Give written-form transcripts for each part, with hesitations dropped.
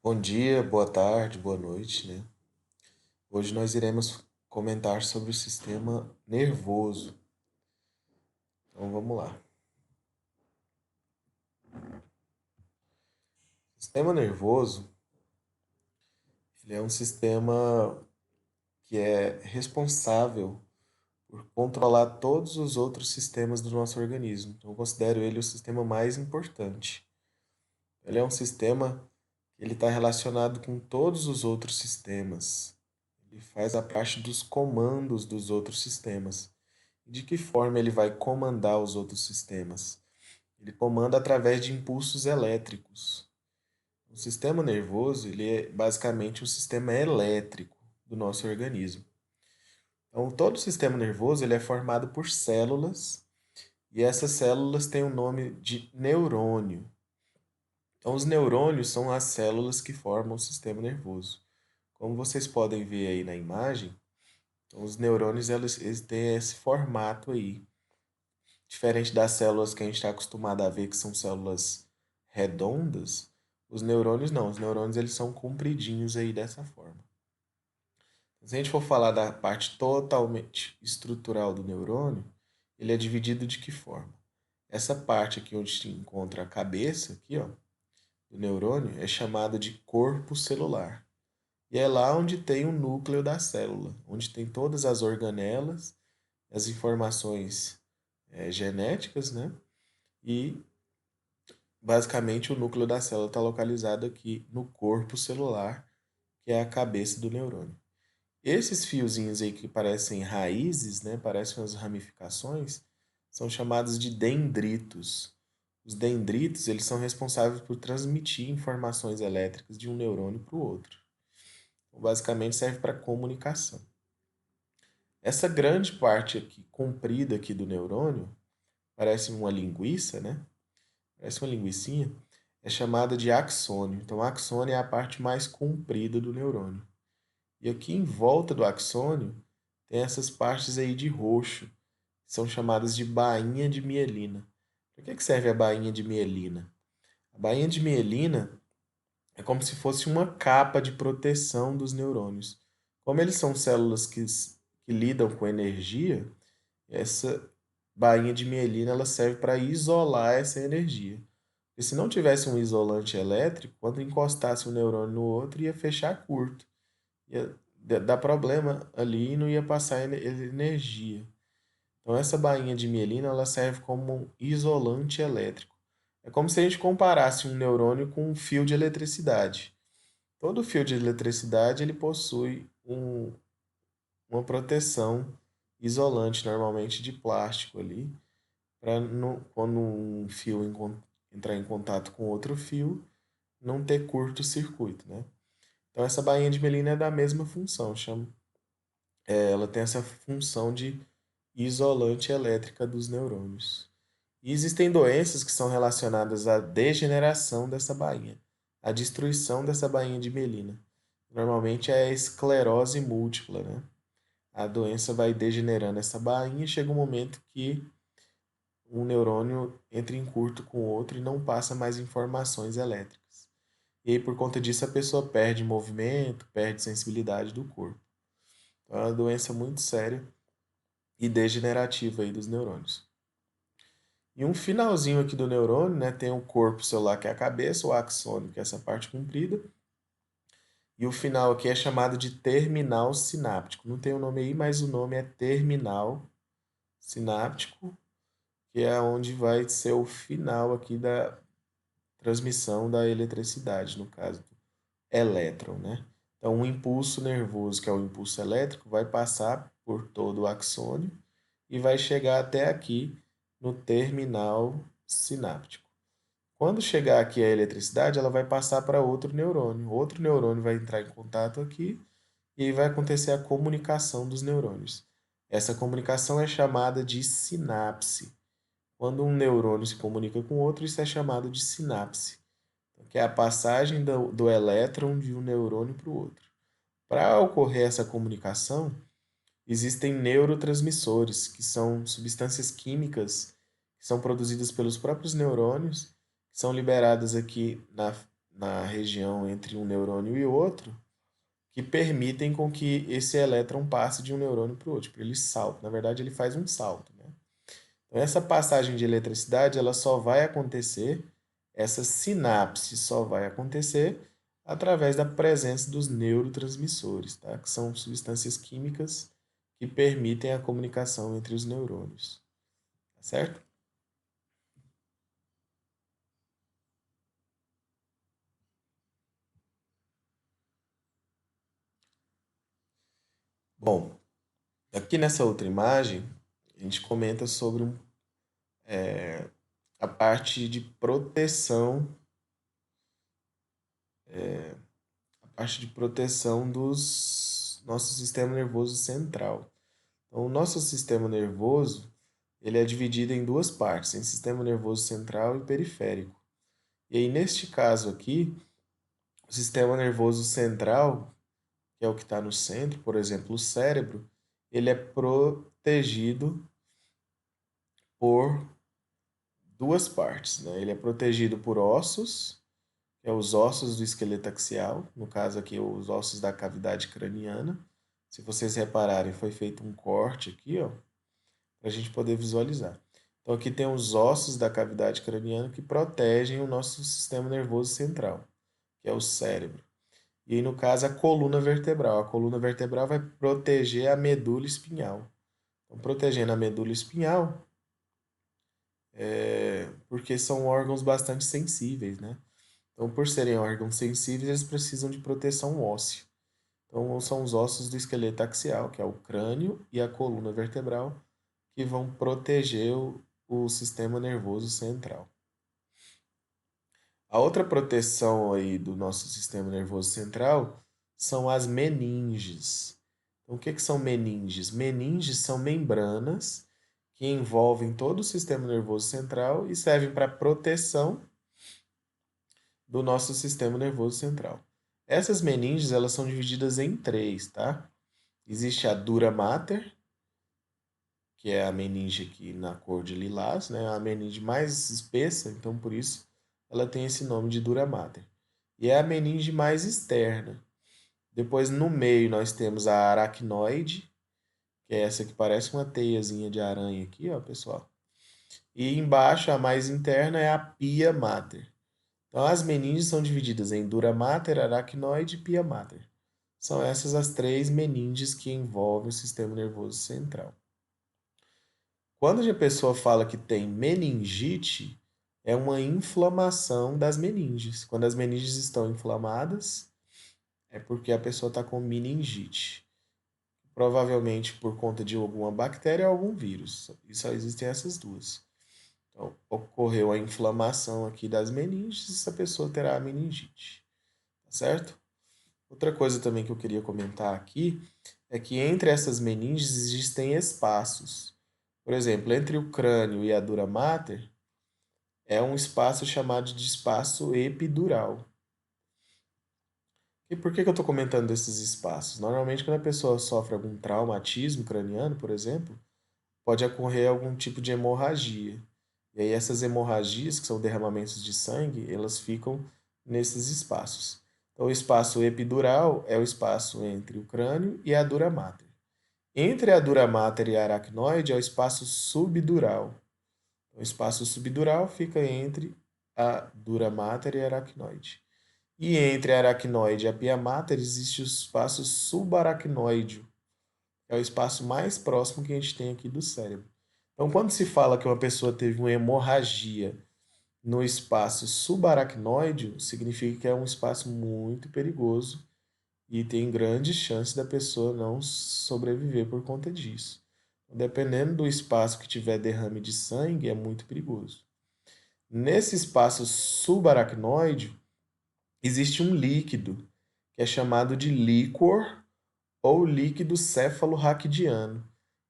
Bom dia, boa tarde, boa noite, né? Hoje nós iremos comentar sobre o sistema nervoso. Então vamos lá. O sistema nervoso, ele é um sistema que é responsável por controlar todos os outros sistemas do nosso organismo. Então eu considero ele o sistema mais importante. Ele é um sistema que ele está relacionado com todos os outros sistemas. Ele faz a parte dos comandos dos outros sistemas. De que forma ele vai comandar os outros sistemas? Ele comanda através de impulsos elétricos. O sistema nervoso, ele é basicamente um sistema elétrico do nosso organismo. Então, todo o sistema nervoso, ele é formado por células, e essas células têm o nome de neurônio. Então, os neurônios são as células que formam o sistema nervoso. Como vocês podem ver aí na imagem, então, os neurônios eles têm esse formato aí. Diferente das células que a gente está acostumado a ver, que são células redondas, os neurônios não. Os neurônios eles são compridinhos aí dessa forma. Se a gente for falar da parte totalmente estrutural do neurônio, ele é dividido de que forma? Essa parte aqui onde se encontra a cabeça, aqui, ó, do neurônio, é chamada de corpo celular. E é lá onde tem o núcleo da célula, onde tem todas as organelas, as informações genéticas, né? E basicamente o núcleo da célula está localizado aqui no corpo celular, que é a cabeça do neurônio. Esses fiozinhos aí que parecem raízes, né, parecem as ramificações, são chamados de dendritos. Os dendritos, eles são responsáveis por transmitir informações elétricas de um neurônio para o outro. Então, basicamente serve para comunicação. Essa grande parte aqui, comprida aqui do neurônio, parece uma linguiça, né? Parece uma linguicinha, é chamada de axônio. Então, o axônio é a parte mais comprida do neurônio. E aqui em volta do axônio tem essas partes aí de roxo, que são chamadas de bainha de mielina. Para que serve a bainha de mielina? A bainha de mielina é como se fosse uma capa de proteção dos neurônios. Como eles são células que lidam com energia, essa bainha de mielina ela serve para isolar essa energia. Porque se não tivesse um isolante elétrico, quando encostasse um neurônio no outro, ia fechar curto. Ia dar problema ali e não ia passar energia. Então, essa bainha de mielina ela serve como um isolante elétrico. É como se a gente comparasse um neurônio com um fio de eletricidade. Todo fio de eletricidade ele possui uma proteção isolante, normalmente de plástico ali, para quando um fio entrar em contato com outro fio, não ter curto-circuito, né? Então essa bainha de mielina é da mesma função, ela tem essa função de isolante elétrica dos neurônios. E existem doenças que são relacionadas à degeneração dessa bainha, à destruição dessa bainha de mielina. Normalmente é a esclerose múltipla, né? A doença vai degenerando essa bainha e chega um momento que um neurônio entra em curto com o outro e não passa mais informações elétricas. E aí, por conta disso, a pessoa perde movimento, perde sensibilidade do corpo. Então, é uma doença muito séria e degenerativa aí dos neurônios. E um finalzinho aqui do neurônio, né, tem o corpo celular, que é a cabeça, o axônio, que é essa parte comprida, e o final aqui é chamado de terminal sináptico. Não tem o nome aí, mas o nome é terminal sináptico, que é onde vai ser o final aqui da transmissão da eletricidade, no caso do elétron, né? Então, um impulso nervoso, que é o impulso elétrico, vai passar por todo o axônio e vai chegar até aqui no terminal sináptico. Quando chegar aqui a eletricidade, ela vai passar para outro neurônio. Outro neurônio vai entrar em contato aqui e aí vai acontecer a comunicação dos neurônios. Essa comunicação é chamada de sinapse. Quando um neurônio se comunica com outro, isso é chamado de sinapse, que é a passagem do elétron de um neurônio para o outro. Para ocorrer essa comunicação, existem neurotransmissores, que são substâncias químicas que são produzidas pelos próprios neurônios, que são liberadas aqui na região entre um neurônio e outro, que permitem com que esse elétron passe de um neurônio para o outro. Ele salta, na verdade ele faz um salto, né? Então essa passagem de eletricidade, ela só vai acontecer, essa sinapse só vai acontecer através da presença dos neurotransmissores, tá? Que são substâncias químicas que permitem a comunicação entre os neurônios, tá certo? Bom, aqui nessa outra imagem, a gente comenta sobre a parte de proteção, a parte de proteção dos nosso sistema nervoso central. Então, o nosso sistema nervoso, ele é dividido em duas partes, em sistema nervoso central e periférico. E aí, neste caso aqui, o sistema nervoso central, que é o que está no centro, por exemplo, o cérebro, ele é protegido por duas partes, né? Ele é protegido por ossos, que é os ossos do esqueleto axial, no caso aqui os ossos da cavidade craniana. Se vocês repararem, foi feito um corte aqui, ó, para a gente poder visualizar. Então aqui tem os ossos da cavidade craniana que protegem o nosso sistema nervoso central, que é o cérebro. E aí, no caso, a coluna vertebral. A coluna vertebral vai proteger a medula espinhal. Então, protegendo a medula espinhal, porque são órgãos bastante sensíveis, né? Então, por serem órgãos sensíveis, eles precisam de proteção óssea. Então, são os ossos do esqueleto axial, que é o crânio e a coluna vertebral, que vão proteger o sistema nervoso central. A outra proteção aí do nosso sistema nervoso central são as meninges. Então, o que são meninges? Meninges são membranas que envolvem todo o sistema nervoso central e servem para proteção do nosso sistema nervoso central. Essas meninges, elas são divididas em três, tá? Existe a dura mater, que é a meninge aqui na cor de lilás, né? A meninge mais espessa, então por isso ela tem esse nome de dura mater. E é a meninge mais externa. Depois no meio nós temos a aracnoide, que é essa que parece uma teiazinha de aranha aqui, ó, pessoal. E embaixo a mais interna é a pia mater. Então as meninges são divididas em dura mater, aracnoide e pia mater. São essas as três meninges que envolvem o sistema nervoso central. Quando a pessoa fala que tem meningite, é uma inflamação das meninges. Quando as meninges estão inflamadas, é porque a pessoa está com meningite. Provavelmente por conta de alguma bactéria ou algum vírus. E só existem essas duas. Então, ocorreu a inflamação aqui das meninges, essa pessoa terá a meningite. Tá certo? Outra coisa também que eu queria comentar aqui é que entre essas meninges existem espaços. Por exemplo, entre o crânio e a dura mater é um espaço chamado de espaço epidural. E por que eu estou comentando desses espaços? Normalmente, quando a pessoa sofre algum traumatismo craniano, por exemplo, pode ocorrer algum tipo de hemorragia. E aí essas hemorragias, que são derramamentos de sangue, elas ficam nesses espaços. Então, o espaço epidural é o espaço entre o crânio e a dura mater. Entre a dura mater e a aracnoide é o espaço subdural. O espaço subdural fica entre a dura mater e a aracnoide. E entre a aracnoide e a pia mater existe o espaço subaracnoide, que é o espaço mais próximo que a gente tem aqui do cérebro. Então, quando se fala que uma pessoa teve uma hemorragia no espaço subaracnoide, significa que é um espaço muito perigoso e tem grande chance da pessoa não sobreviver por conta disso. Dependendo do espaço que tiver derrame de sangue, é muito perigoso. Nesse espaço subaracnoide, existe um líquido que é chamado de líquor ou líquido cefalorraquidiano.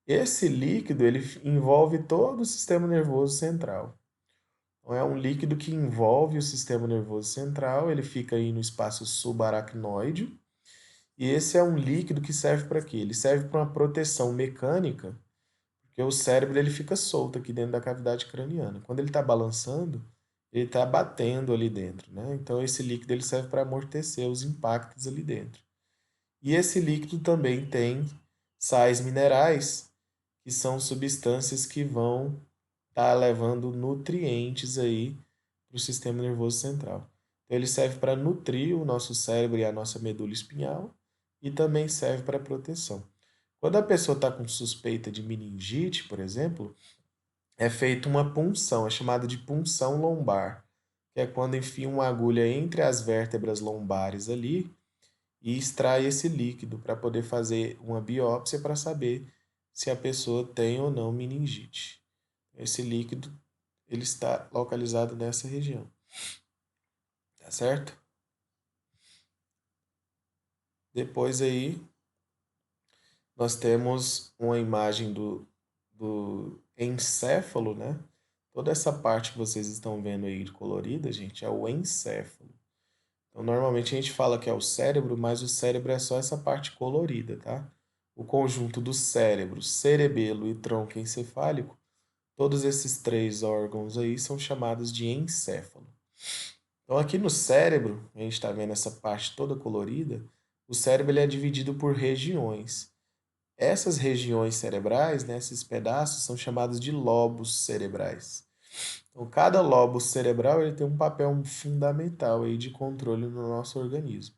Esse líquido ele envolve todo o sistema nervoso central. Então, é um líquido que envolve o sistema nervoso central, ele fica aí no espaço subaracnoide. E esse é um líquido que serve para quê? Ele serve para uma proteção mecânica, porque o cérebro ele fica solto aqui dentro da cavidade craniana. Quando ele está balançando, ele está batendo ali dentro, né? Então esse líquido ele serve para amortecer os impactos ali dentro. E esse líquido também tem sais minerais, que são substâncias que vão estar levando nutrientes aí para o sistema nervoso central. Então ele serve para nutrir o nosso cérebro e a nossa medula espinhal e também serve para proteção. Quando a pessoa está com suspeita de meningite, por exemplo, é feita uma punção, é chamada de punção lombar, que é quando enfia uma agulha entre as vértebras lombares ali e extrai esse líquido para poder fazer uma biópsia para saber se a pessoa tem ou não meningite. Esse líquido ele está localizado nessa região, tá certo? Depois aí nós temos uma imagem do encéfalo, né? Toda essa parte que vocês estão vendo aí colorida, gente, é o encéfalo. Então, normalmente a gente fala que é o cérebro, mas o cérebro é só essa parte colorida, tá? O conjunto do cérebro, cerebelo e tronco encefálico, todos esses três órgãos aí são chamados de encéfalo. Então, aqui no cérebro, a gente está vendo essa parte toda colorida, o cérebro ele é dividido por regiões. Essas regiões cerebrais, né, esses pedaços, são chamados de lobos cerebrais. Então, cada lobo cerebral ele tem um papel fundamental aí de controle no nosso organismo.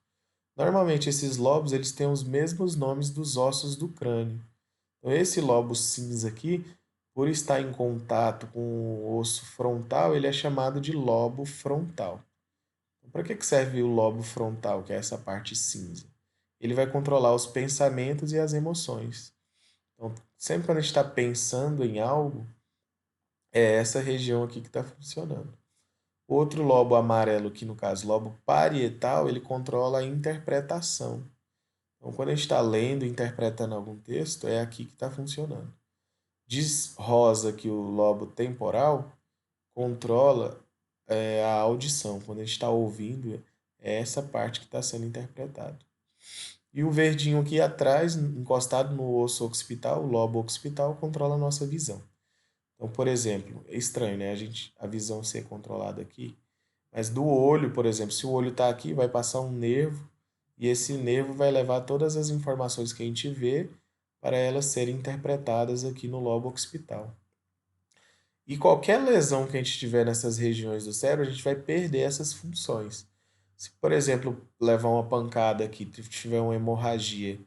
Normalmente, esses lobos eles têm os mesmos nomes dos ossos do crânio. Então, esse lobo cinza aqui, por estar em contato com o osso frontal, ele é chamado de lobo frontal. Então, para que serve o lobo frontal, que é essa parte cinza? Ele vai controlar os pensamentos e as emoções. Então, sempre quando a gente está pensando em algo, é essa região aqui que está funcionando. O outro lobo amarelo, que no caso, lobo parietal, ele controla a interpretação. Então, quando a gente está lendo e interpretando algum texto, é aqui que está funcionando. Diz Rosa que o lobo temporal controla a audição. Quando a gente está ouvindo, é essa parte que está sendo interpretada. E o verdinho aqui atrás, encostado no osso occipital, o lobo occipital, controla a nossa visão. Então, por exemplo, é estranho, né? A visão ser controlada aqui. Mas do olho, por exemplo, se o olho está aqui, vai passar um nervo e esse nervo vai levar todas as informações que a gente vê para elas serem interpretadas aqui no lobo occipital. E qualquer lesão que a gente tiver nessas regiões do cérebro, a gente vai perder essas funções. Se, por exemplo, levar uma pancada aqui, tiver uma hemorragia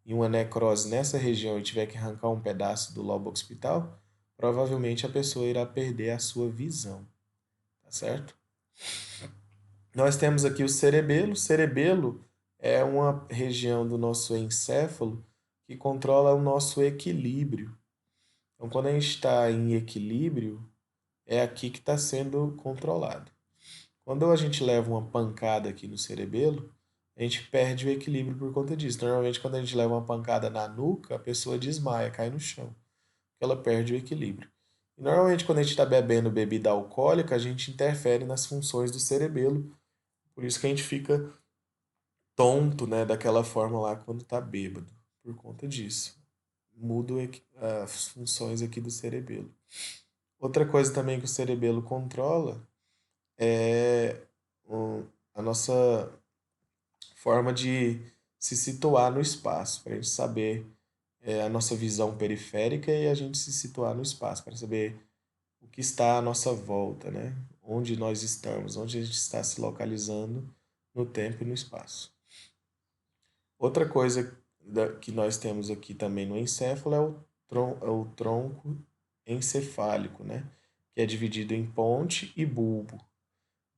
e uma necrose nessa região e tiver que arrancar um pedaço do lobo occipital, provavelmente a pessoa irá perder a sua visão, tá certo? Nós temos aqui o cerebelo. O cerebelo é uma região do nosso encéfalo que controla o nosso equilíbrio. Então, quando a gente está em equilíbrio, é aqui que está sendo controlado. Quando a gente leva uma pancada aqui no cerebelo, a gente perde o equilíbrio por conta disso. Normalmente, quando a gente leva uma pancada na nuca, a pessoa desmaia, cai no chão. Ela perde o equilíbrio. E normalmente, quando a gente está bebendo bebida alcoólica, a gente interfere nas funções do cerebelo. Por isso que a gente fica tonto, né, daquela forma lá quando está bêbado. Por conta disso. Muda as funções aqui do cerebelo. Outra coisa também que o cerebelo controla é a nossa forma de se situar no espaço, para a gente saber a nossa visão periférica e a gente se situar no espaço, para saber o que está à nossa volta, né? Onde nós estamos, onde a gente está se localizando no tempo e no espaço. Outra coisa que nós temos aqui também no encéfalo é o tronco encefálico, né? Que é dividido em ponte e bulbo.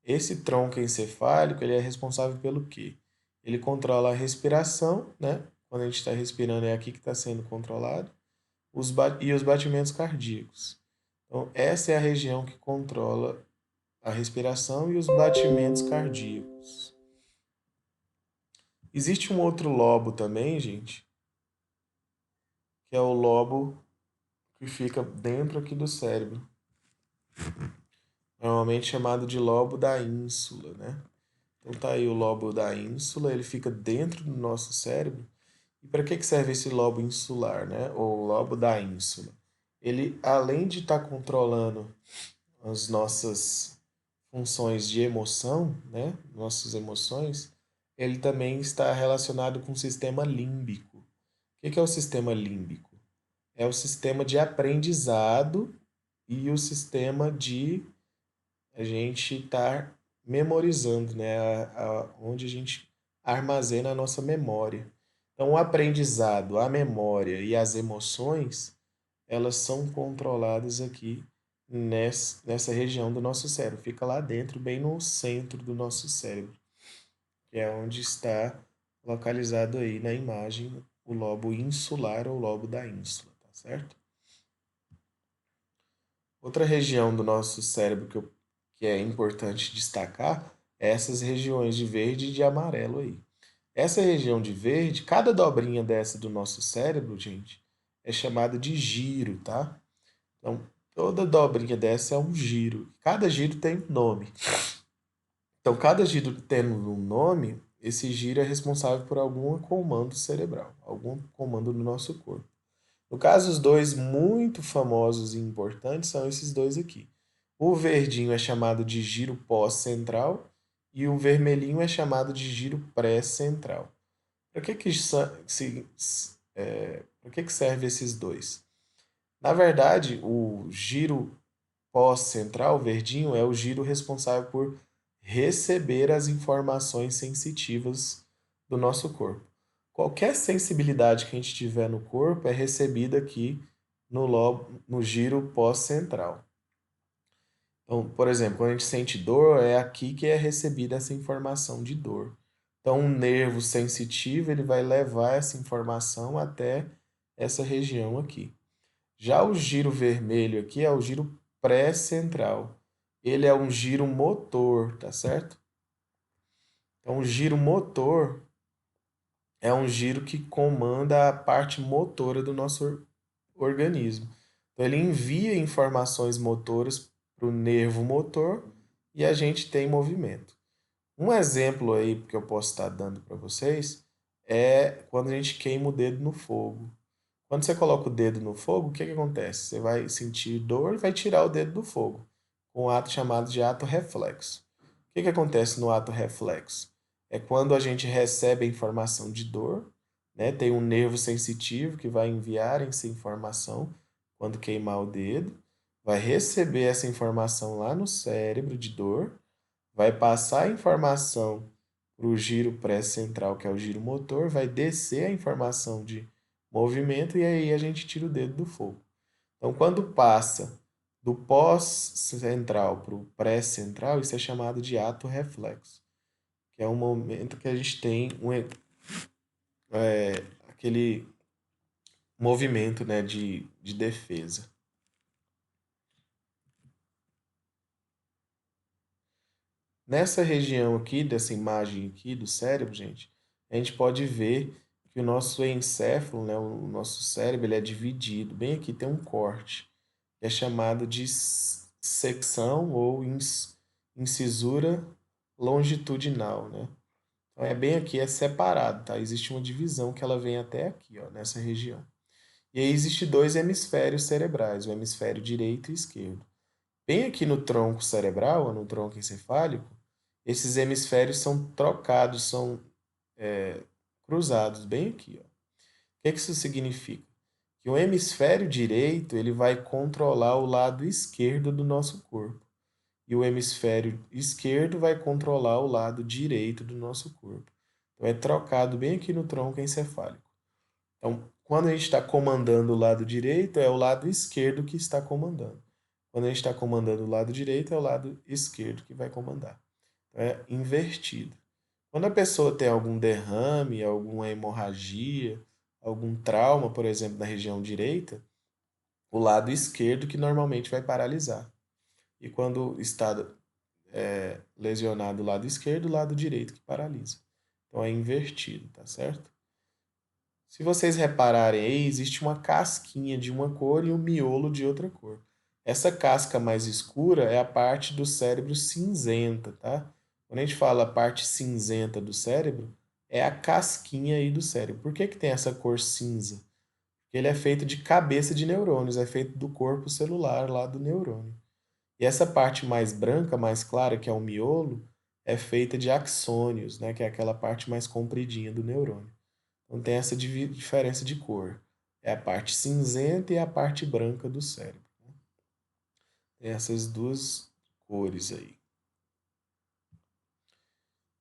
Esse tronco encefálico ele é responsável pelo quê? Ele controla a respiração, né? Quando a gente está respirando é aqui que está sendo controlado, e os batimentos cardíacos. Então, essa é a região que controla a respiração e os batimentos cardíacos. Existe um outro lobo também, gente, que é o lobo que fica dentro aqui do cérebro, normalmente chamado de lobo da ínsula, né? Então tá aí o lobo da ínsula, ele fica dentro do nosso cérebro. E para que serve esse lobo insular, né? Ou lobo da ínsula? Ele, além de estar controlando as nossas funções de emoção, né, nossas emoções, ele também está relacionado com o sistema límbico. O que é o sistema límbico? É o sistema de aprendizado e o sistema de a gente estar memorizando, né, onde a gente armazena a nossa memória. Então, o aprendizado, a memória e as emoções, elas são controladas aqui nessa região do nosso cérebro. Fica lá dentro, bem no centro do nosso cérebro, que é onde está localizado aí na imagem o lobo insular ou lobo da ínsula, tá certo? Outra região do nosso cérebro que é importante destacar é essas regiões de verde e de amarelo aí. Essa região de verde, cada dobrinha dessa do nosso cérebro, gente, é chamada de giro, tá? Então, toda dobrinha dessa é um giro. Cada giro tem um nome. Então, cada giro tendo um nome, esse giro é responsável por algum comando cerebral, algum comando no nosso corpo. No caso, os dois muito famosos e importantes são esses dois aqui. O verdinho é chamado de giro pós-central e o vermelhinho é chamado de giro pré-central. Para que serve esses dois? Na verdade, o giro pós-central, verdinho, é o giro responsável por receber as informações sensitivas do nosso corpo. Qualquer sensibilidade que a gente tiver no corpo é recebida aqui no giro pós-central. Então, por exemplo, quando a gente sente dor, é aqui que é recebida essa informação de dor. Então, um nervo sensitivo, ele vai levar essa informação até essa região aqui. Já o giro vermelho aqui é o giro pré-central. Ele é um giro motor, tá certo? Então, o giro motor é um giro que comanda a parte motora do nosso organismo. Então, ele envia informações motoras para o nervo motor e a gente tem movimento. Um exemplo aí que eu posso estar dando para vocês é quando a gente queima o dedo no fogo. Quando você coloca o dedo no fogo, o que acontece? Você vai sentir dor e vai tirar o dedo do fogo, com um ato chamado de ato reflexo. O que acontece no ato reflexo? É quando a gente recebe a informação de dor, né? Tem um nervo sensitivo que vai enviar essa informação quando queimar o dedo, vai receber essa informação lá no cérebro de dor, vai passar a informação para o giro pré-central, que é o giro motor, vai descer a informação de movimento e aí a gente tira o dedo do fogo. Então, quando passa do pós-central para o pré-central, isso é chamado de ato reflexo, que é um momento que a gente tem aquele movimento, né, de defesa. Nessa região aqui, dessa imagem aqui do cérebro, gente, a gente pode ver que o nosso encéfalo, né, o nosso cérebro, ele é dividido. Bem aqui tem um corte, que é chamado de secção ou incisura longitudinal, né? Então é bem aqui, é separado, tá? Existe uma divisão que ela vem até aqui, ó, nessa região. E aí existe dois hemisférios cerebrais, o hemisfério direito e esquerdo. Bem aqui no tronco cerebral, ou no tronco encefálico, esses hemisférios são trocados, são cruzados, bem aqui, ó. O que isso significa? Que o hemisfério direito ele vai controlar o lado esquerdo do nosso corpo. E o hemisfério esquerdo vai controlar o lado direito do nosso corpo. Então é trocado bem aqui no tronco encefálico. Então, quando a gente está comandando o lado direito, é o lado esquerdo que está comandando. Quando a gente está comandando o lado direito, é o lado esquerdo que vai comandar. Então, é invertido. Quando a pessoa tem algum derrame, alguma hemorragia, algum trauma, por exemplo, na região direita, o lado esquerdo que normalmente vai paralisar. E quando está lesionado o lado esquerdo, o lado direito que paralisa. Então é invertido, tá certo? Se vocês repararem aí, existe uma casquinha de uma cor e um miolo de outra cor. Essa casca mais escura é a parte do cérebro cinzenta, tá? Quando a gente fala a parte cinzenta do cérebro, é a casquinha aí do cérebro. Por que tem essa cor cinza? Porque ele é feito de cabeça de neurônios, é feito do corpo celular lá do neurônio. E essa parte mais branca, mais clara, que é o miolo, é feita de axônios, né, que é aquela parte mais compridinha do neurônio. Então tem essa diferença de cor. É a parte cinzenta e a parte branca do cérebro. Tem essas duas cores aí.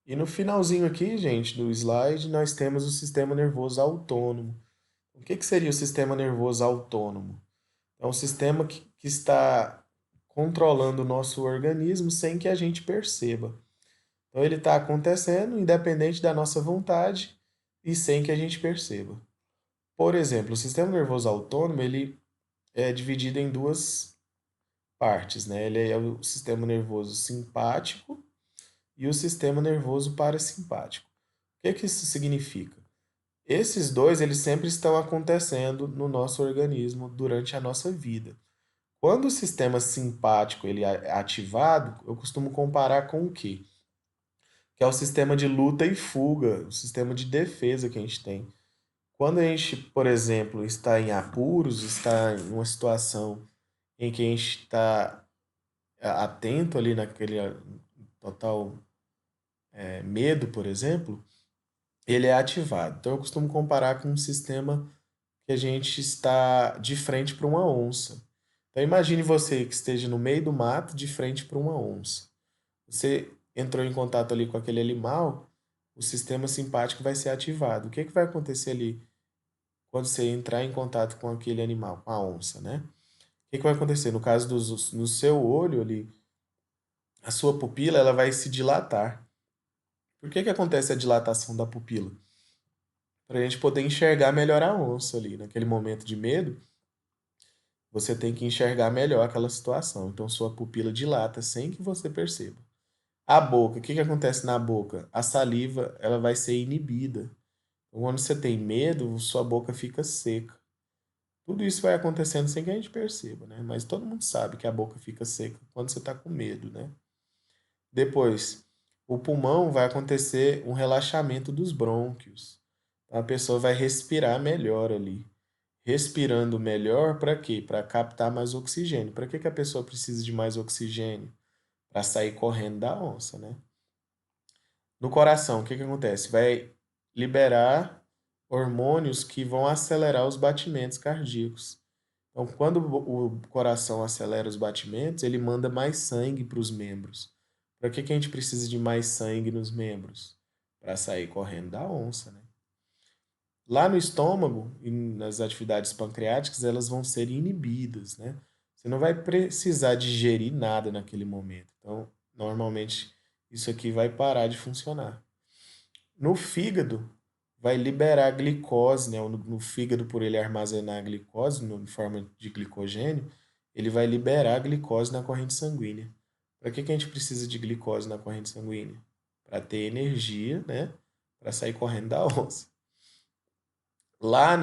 E no finalzinho aqui, gente, do slide, nós temos o sistema nervoso autônomo. O que seria o sistema nervoso autônomo? É um sistema que está controlando o nosso organismo sem que a gente perceba. Então ele está acontecendo independente da nossa vontade e sem que a gente perceba. Por exemplo, o sistema nervoso autônomo ele é dividido em duas partes, né? Ele é o sistema nervoso simpático e o sistema nervoso parasimpático. O que isso significa? Esses dois eles sempre estão acontecendo no nosso organismo durante a nossa vida. Quando o sistema simpático ele é ativado, eu costumo comparar com o quê? Que é o sistema de luta e fuga, o sistema de defesa que a gente tem. Quando a gente, por exemplo, está em apuros, está em uma situação em que a gente está atento ali naquele total medo, por exemplo, ele é ativado. Então eu costumo comparar com um sistema que a gente está de frente para uma onça. Então imagine você que esteja no meio do mato de frente para uma onça. Você entrou em contato ali com aquele animal, o sistema simpático vai ser ativado. O que vai acontecer ali quando você entrar em contato com aquele animal, com a onça, né? O que vai acontecer? No caso no seu olho ali, a sua pupila ela vai se dilatar. Por que acontece a dilatação da pupila? Para a gente poder enxergar melhor a onça ali. Naquele momento de medo, você tem que enxergar melhor aquela situação. Então, sua pupila dilata sem que você perceba. A boca, o que acontece na boca? A saliva ela vai ser inibida. Então, quando você tem medo, sua boca fica seca. Tudo isso vai acontecendo sem que a gente perceba, né? Mas todo mundo sabe que a boca fica seca quando você está com medo, né? Depois, o pulmão vai acontecer um relaxamento dos brônquios. Então, a pessoa vai respirar melhor ali. Respirando melhor para quê? Para captar mais oxigênio. Para que a pessoa precisa de mais oxigênio? Para sair correndo da onça, né? No coração, o que acontece? Vai liberar hormônios que vão acelerar os batimentos cardíacos. Então, quando o coração acelera os batimentos, ele manda mais sangue para os membros. Para que a gente precisa de mais sangue nos membros? Para sair correndo da onça, né? Lá no estômago e nas atividades pancreáticas, elas vão ser inibidas, né? Você não vai precisar digerir nada naquele momento. Então, normalmente, isso aqui vai parar de funcionar. No fígado, vai liberar glicose, né? No fígado, por ele armazenar a glicose em forma de glicogênio, ele vai liberar a glicose na corrente sanguínea. Para que a gente precisa de glicose na corrente sanguínea? Para ter energia, né? Para sair correndo da onça. Lá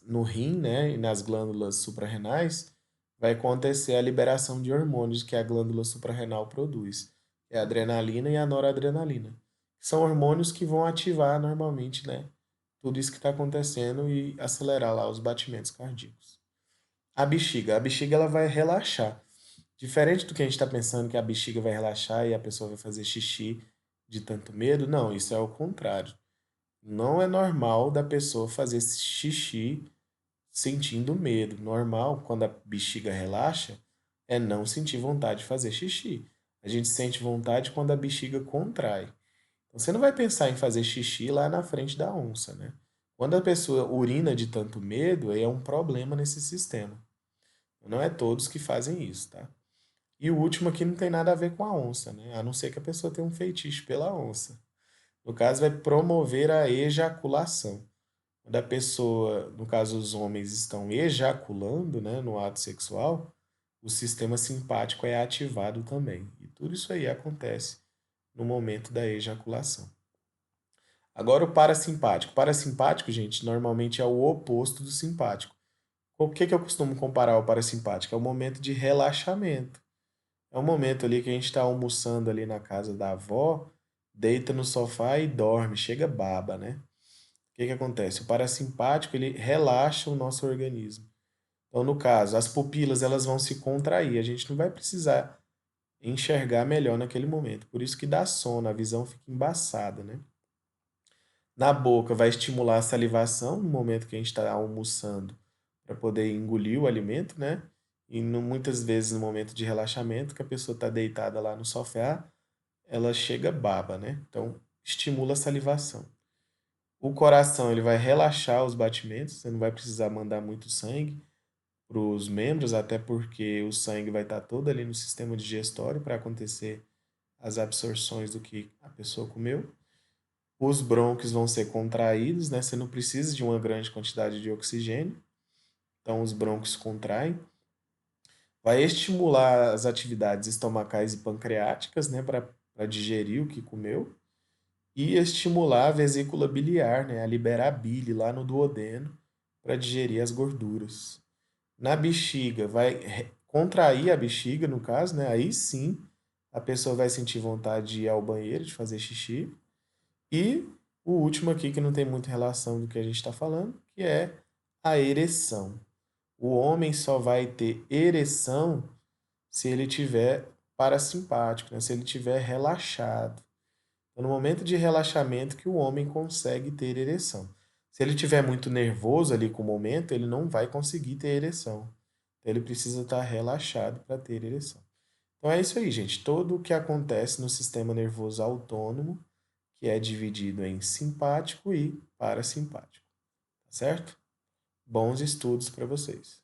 no rim, né, e nas glândulas suprarrenais, vai acontecer a liberação de hormônios que a glândula suprarrenal produz. É a adrenalina e a noradrenalina. São hormônios que vão ativar normalmente, né, tudo isso que está acontecendo e acelerar lá os batimentos cardíacos. A bexiga ela vai relaxar. Diferente do que a gente está pensando que a bexiga vai relaxar e a pessoa vai fazer xixi de tanto medo, não, isso é o contrário. Não é normal da pessoa fazer esse xixi sentindo medo. Normal, quando a bexiga relaxa, é não sentir vontade de fazer xixi. A gente sente vontade quando a bexiga contrai. Então, você não vai pensar em fazer xixi lá na frente da onça, né? Quando a pessoa urina de tanto medo, aí é um problema nesse sistema. Não é todos que fazem isso, tá? E o último aqui não tem nada a ver com a onça, né? A não ser que a pessoa tenha um feitiço pela onça. No caso, vai promover a ejaculação. Quando a pessoa, no caso os homens, estão ejaculando, né, no ato sexual, o sistema simpático é ativado também. E tudo isso aí acontece no momento da ejaculação. Agora o parasimpático. O parasimpático, gente, normalmente é o oposto do simpático. O que eu costumo comparar o parasimpático? É o momento de relaxamento. É o momento ali que a gente está almoçando ali na casa da avó, deita no sofá e dorme, chega baba, né? O que acontece? O parasimpático ele relaxa o nosso organismo. Então, no caso, as pupilas elas vão se contrair. A gente não vai precisar enxergar melhor naquele momento. Por isso que dá sono, a visão fica embaçada, né? Na boca vai estimular a salivação no momento que a gente está almoçando para poder engolir o alimento, né? E muitas vezes no momento de relaxamento, que a pessoa está deitada lá no sofá, ela chega baba, né? Então estimula a salivação. O coração ele vai relaxar os batimentos, você não vai precisar mandar muito sangue para os membros, até porque o sangue vai estar todo ali no sistema digestório para acontecer as absorções do que a pessoa comeu. Os brônquios vão ser contraídos, né? Você não precisa de uma grande quantidade de oxigênio, então os brônquios contraem. Vai estimular as atividades estomacais e pancreáticas, né? Para digerir o que comeu. E estimular a vesícula biliar, né? A liberar bile lá no duodeno para digerir as gorduras. Na bexiga, vai contrair a bexiga, no caso, né? Aí sim a pessoa vai sentir vontade de ir ao banheiro, de fazer xixi. E o último aqui, que não tem muita relação do que a gente está falando, que é a ereção. O homem só vai ter ereção se ele tiver parasimpático, né? Se ele tiver relaxado. É no momento de relaxamento que o homem consegue ter ereção. Se ele tiver muito nervoso ali com o momento, ele não vai conseguir ter ereção. Então, ele precisa estar relaxado para ter ereção. Então é isso aí, gente. Tudo o que acontece no sistema nervoso autônomo, que é dividido em simpático e parasimpático, tá certo? Bons estudos para vocês.